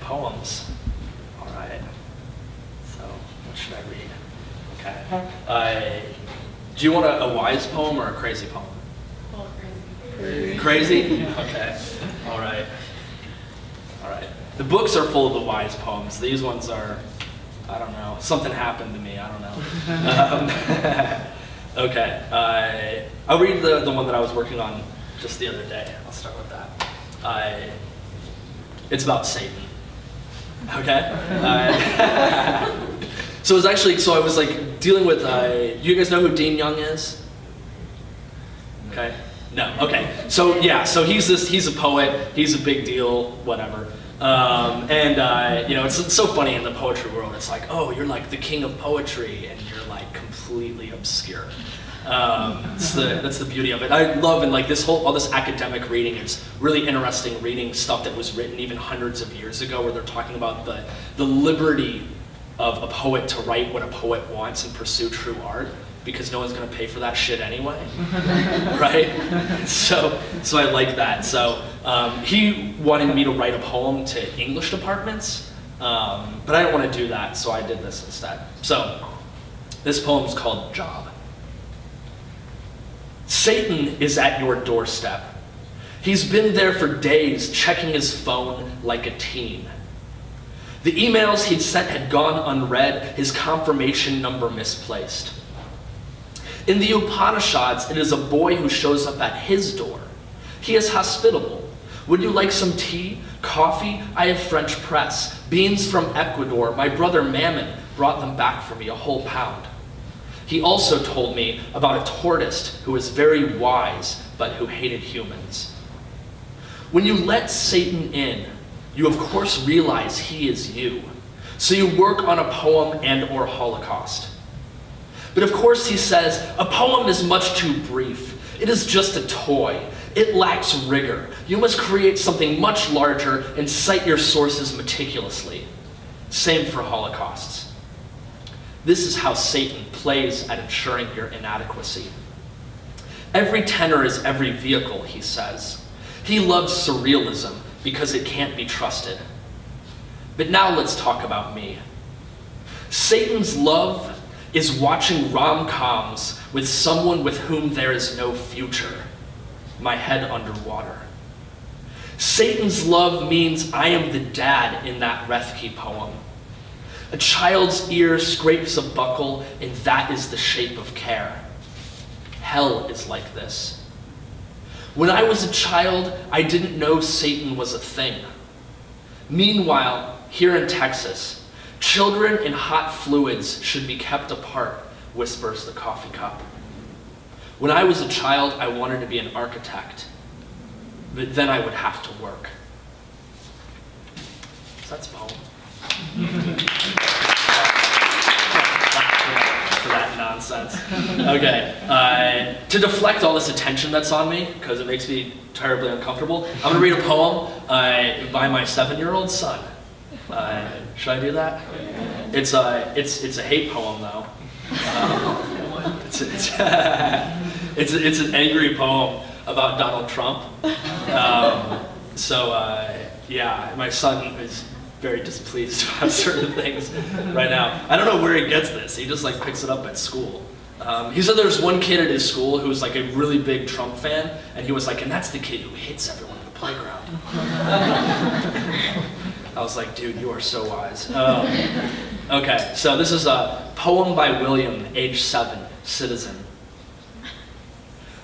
poems. All right. So, what should I read? Okay. Do you want a wise poem or a crazy poem? Well, crazy. Crazy? Okay. All right. All right. The books are full of the wise poems. These ones are, I don't know, something happened to me. I don't know. Okay. I'll read the one that I was working on just the other day. I'll start with that. It's about Satan. Okay? So it was actually, I was like dealing with, you guys know who Dean Young is? Okay? No, okay. So yeah, so he's a poet, he's a big deal, whatever. It's so funny in the poetry world. It's like, oh, you're like the king of poetry, and you're like completely obscure. That's the beauty of it. I love and like all this academic reading. It's really interesting reading stuff that was written even hundreds of years ago, where they're talking about the liberty of a poet to write what a poet wants and pursue true art, because no one's going to pay for that shit anyway, right? So I like that. So he wanted me to write a poem to English departments, but I didn't want to do that, so I did this instead. So this poem is called Job. Satan is at your doorstep. He's been there for days, checking his phone like a teen. The emails he'd sent had gone unread, his confirmation number misplaced. In the Upanishads, it is a boy who shows up at his door. He is hospitable. Would you like some tea? Coffee? I have French press. Beans from Ecuador. My brother Mammon brought them back for me, a whole pound. He also told me about a tortoise who was very wise, but who hated humans. When you let Satan in, you of course realize he is you. So you work on a poem and or Holocaust. But of course he says, a poem is much too brief. It is just a toy. It lacks rigor. You must create something much larger and cite your sources meticulously. Same for Holocausts. This is how Satan plays at ensuring your inadequacy. Every tenor is every vehicle, he says. He loves surrealism because it can't be trusted. But now let's talk about me. Satan's love is watching rom-coms with someone with whom there is no future. My head underwater. Satan's love means I am the dad in that Rethke poem. A child's ear scrapes a buckle, and that is the shape of care. Hell is like this. When I was a child, I didn't know Satan was a thing. Meanwhile, here in Texas, children in hot fluids should be kept apart, whispers the coffee cup. When I was a child, I wanted to be an architect, but then I would have to work. So that's a poem. For that nonsense. Okay, to deflect all this attention that's on me, because it makes me terribly uncomfortable, I'm going to read a poem by my 7-year-old son. Should I do that? It's a hate poem though. It's an angry poem about Donald Trump. Yeah, my son is very displeased about certain things right now. I don't know where he gets this. He just like picks it up at school. He said there's one kid at his school who was like a really big Trump fan, and he was like, and that's the kid who hits everyone in the playground. I was like, dude, you are so wise. Okay, so this is a poem by William, age 7, citizen.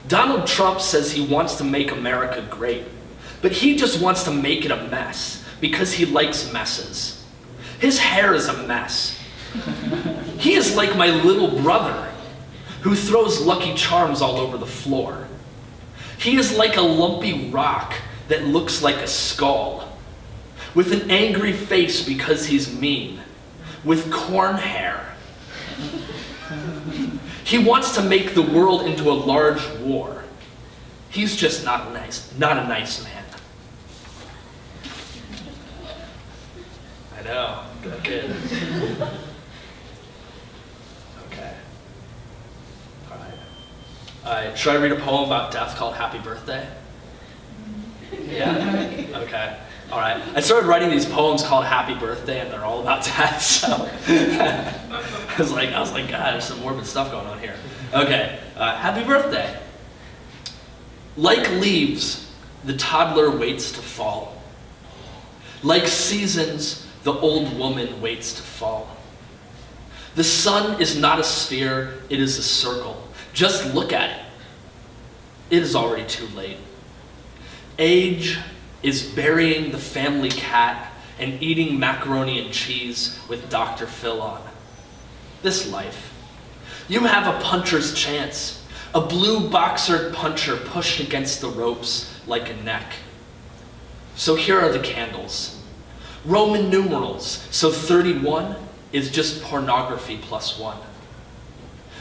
Donald Trump says he wants to make America great, but he just wants to make it a mess because he likes messes. His hair is a mess. He is like my little brother who throws Lucky Charms all over the floor. He is like a lumpy rock that looks like a skull, with an angry face because he's mean, with corn hair. He wants to make the world into a large war. He's just not a nice man. I know, good kid. Okay. All right. Should I read a poem about death called Happy Birthday? Yeah? Okay. All right. I started writing these poems called Happy Birthday, and they're all about death, so I was like, God, there's some morbid stuff going on here. Okay, happy birthday. Like leaves, the toddler waits to fall. Like seasons, the old woman waits to fall. The sun is not a sphere, it is a circle. Just look at it. It is already too late. Age is burying the family cat and eating macaroni and cheese with Dr. Phil on. This life. You have a puncher's chance, a blue boxered puncher pushed against the ropes like a neck. So here are the candles. Roman numerals, so 31 is just pornography plus 1.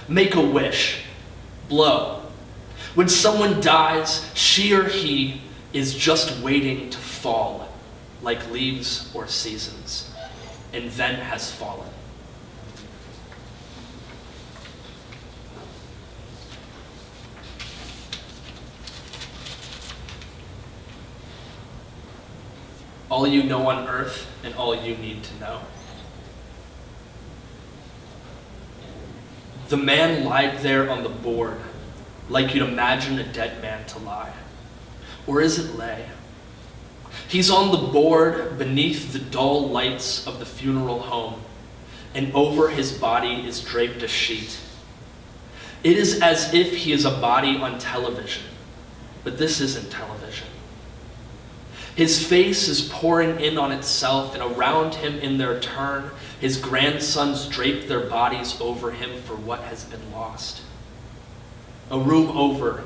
Make a wish. Blow. When someone dies, she or he is just waiting to fall, like leaves or seasons, and then has fallen. All you know on earth and all you need to know. The man lied there on the board, like you'd imagine a dead man to lie. Or is it lay? He's on the board beneath the dull lights of the funeral home, and over his body is draped a sheet. It is as if he is a body on television, but this isn't television. His face is pouring in on itself, and around him in their turn, his grandsons drape their bodies over him for what has been lost. A room over,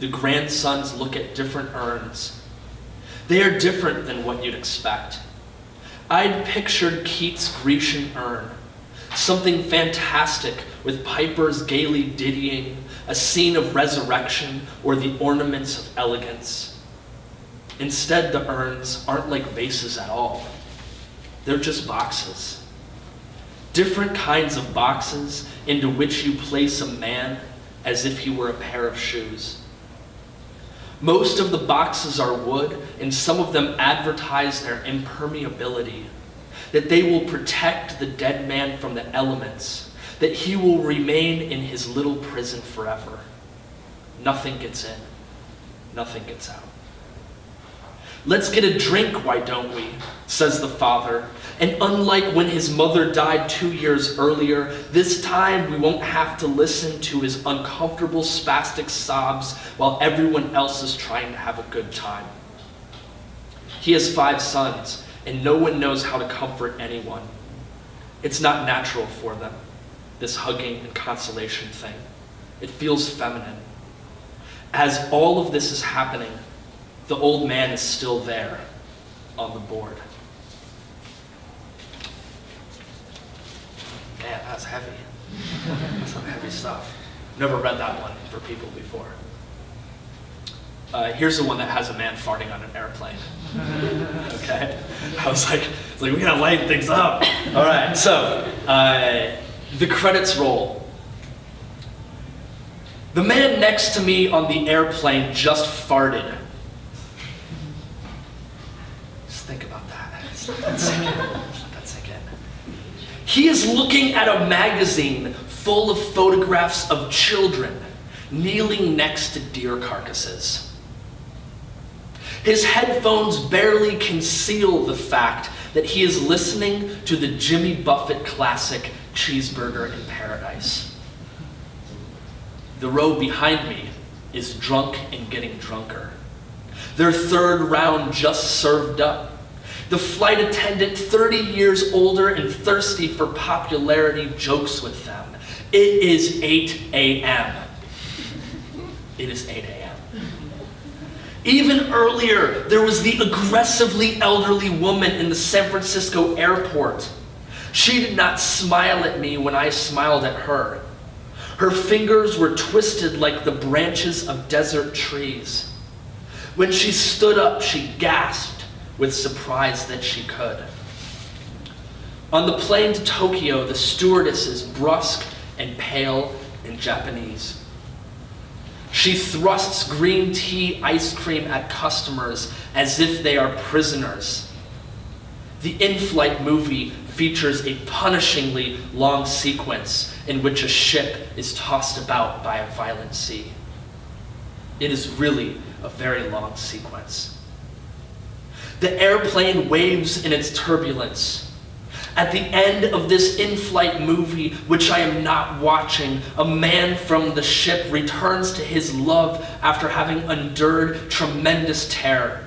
the grandsons look at different urns. They are different than what you'd expect. I'd pictured Keats' Grecian urn, something fantastic with pipers gaily dittying, a scene of resurrection or the ornaments of elegance. Instead, the urns aren't like vases at all. They're just boxes. Different kinds of boxes into which you place a man as if he were a pair of shoes. Most of the boxes are wood, and some of them advertise their impermeability, that they will protect the dead man from the elements, that he will remain in his little prison forever. Nothing gets in, nothing gets out. Let's get a drink, why don't we? Says the father. And unlike when his mother died 2 years earlier, this time we won't have to listen to his uncomfortable spastic sobs while everyone else is trying to have a good time. He has 5 sons, and no one knows how to comfort anyone. It's not natural for them, this hugging and consolation thing. It feels feminine. As all of this is happening, the old man is still there on the board. Man, that's heavy. That's some heavy stuff. Never read that one for people before. Here's the one that has a man farting on an airplane. Okay? I was like, we gotta lighten things up. All right, so the credits roll. The man next to me on the airplane just farted. Think about that. Let that sink in. He is looking at a magazine full of photographs of children kneeling next to deer carcasses. His headphones barely conceal the fact that he is listening to the Jimmy Buffett classic Cheeseburger in Paradise. The row behind me is drunk and getting drunker. Their third round just served up. The flight attendant, 30 years older and thirsty for popularity, jokes with them. It is 8 a.m. It is 8 a.m. Even earlier, there was the aggressively elderly woman in the San Francisco airport. She did not smile at me when I smiled at her. Her fingers were twisted like the branches of desert trees. When she stood up, she gasped with surprise that she could. On the plane to Tokyo, the stewardess is brusque and pale and Japanese. She thrusts green tea ice cream at customers as if they are prisoners. The in-flight movie features a punishingly long sequence in which a ship is tossed about by a violent sea. It is really a very long sequence. The airplane waves in its turbulence. At the end of this in-flight movie, which I am not watching, a man from the ship returns to his love after having endured tremendous terror.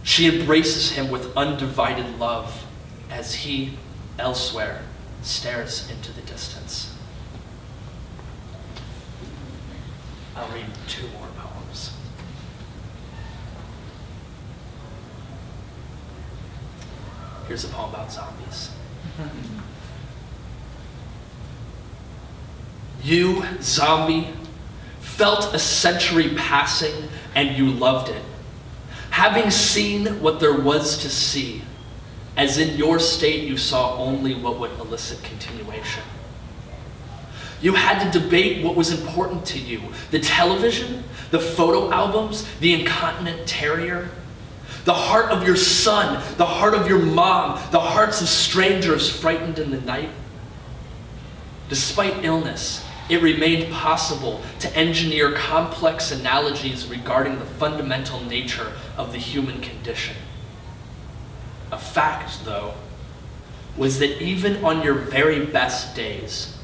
She embraces him with undivided love as he, elsewhere, stares into the distance. I'll read 2 more poems. Here's a poem about zombies. You, zombie, felt a century passing and you loved it. Having seen what there was to see, as in your state you saw only what would elicit continuation. You had to debate what was important to you, the television, the photo albums, the incontinent terrier, the heart of your son, the heart of your mom, the hearts of strangers frightened in the night. Despite illness, it remained possible to engineer complex analogies regarding the fundamental nature of the human condition. A fact, though, was that even on your very best days,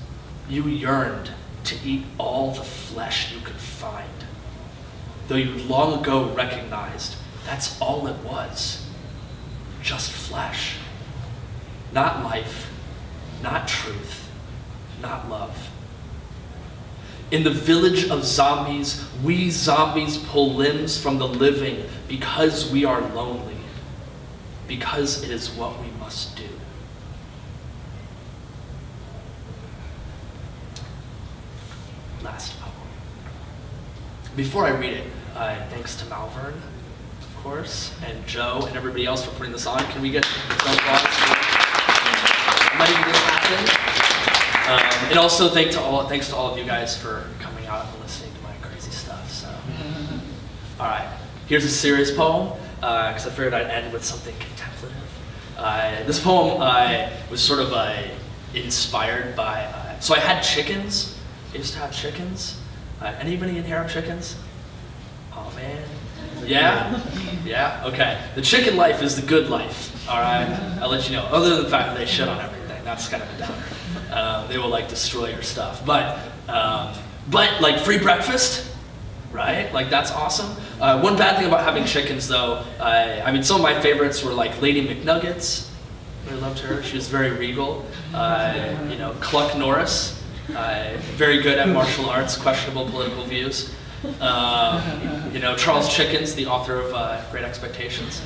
you yearned to eat all the flesh you could find, though you long ago recognized that's all it was, just flesh. Not life, not truth, not love. In the village of zombies, we zombies pull limbs from the living because we are lonely, because it is what we must do. Last poem. Before I read it, thanks to Malvern, of course, and Joe and everybody else for putting this on. Can we get some applause for letting this happen? And also thanks to all of you guys for coming out and listening to my crazy stuff. So, all right, here's a serious poem because I figured I'd end with something contemplative. This poem was sort of inspired by. So I had chickens. I used to have chickens. Anybody in here have chickens? Oh man. Yeah? Yeah? Okay. The chicken life is the good life, all right? I'll let you know. Other than the fact that they shit on everything. That's kind of a downer. They will, like, destroy your stuff. But like, free breakfast, right? Like, that's awesome. One bad thing about having chickens, though, I mean, some of my favorites were, like, Lady McNuggets. I loved her. She was very regal. Cluck Norris. Very good at martial arts, questionable political views. Charles Chickens, the author of Great Expectations.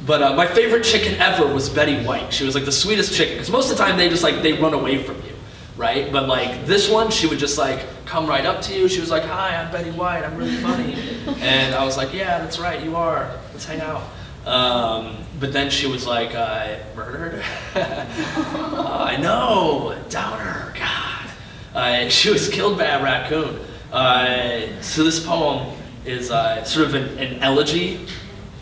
But my favorite chicken ever was Betty White. She was like the sweetest chicken, because most of the time they run away from you, right? But like this one, she would just like come right up to you. She was like, "Hi, I'm Betty White. I'm really funny." And I was like, "Yeah, that's right, you are. Let's hang out." But then she was like, murdered? I know, downer, God. She was killed by a raccoon. So this poem is sort of an elegy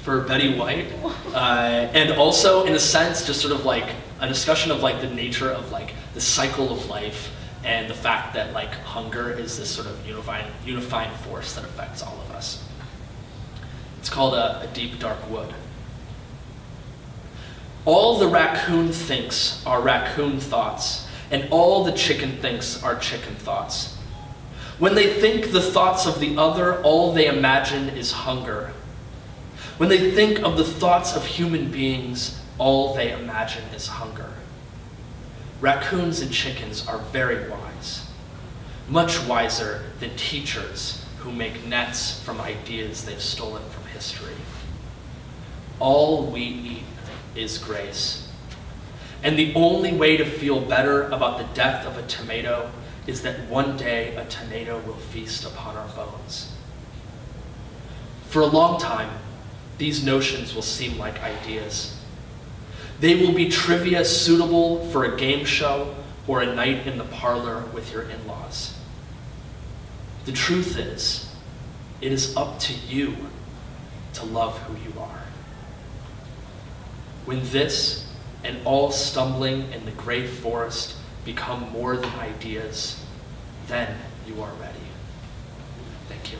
for Betty White, and also in a sense just sort of like a discussion of like the nature of like the cycle of life and the fact that like hunger is this sort of unifying force that affects all of us. It's called A Deep Dark Wood. All the raccoon thinks are raccoon thoughts, and all the chicken thinks are chicken thoughts. When they think the thoughts of the other, all they imagine is hunger. When they think of the thoughts of human beings, all they imagine is hunger. Raccoons and chickens are very wise, much wiser than teachers who make nets from ideas they've stolen from history. All we eat is grace. And the only way to feel better about the death of a tomato is that one day a tomato will feast upon our bones. For a long time, these notions will seem like ideas. They will be trivia suitable for a game show or a night in the parlor with your in-laws. The truth is, it is up to you to love who you are. When this and all stumbling in the great forest become more than ideas, then you are ready. Thank you.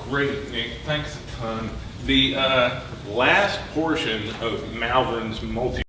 Great, Nick. Thanks a ton. The last portion of Malvern's multi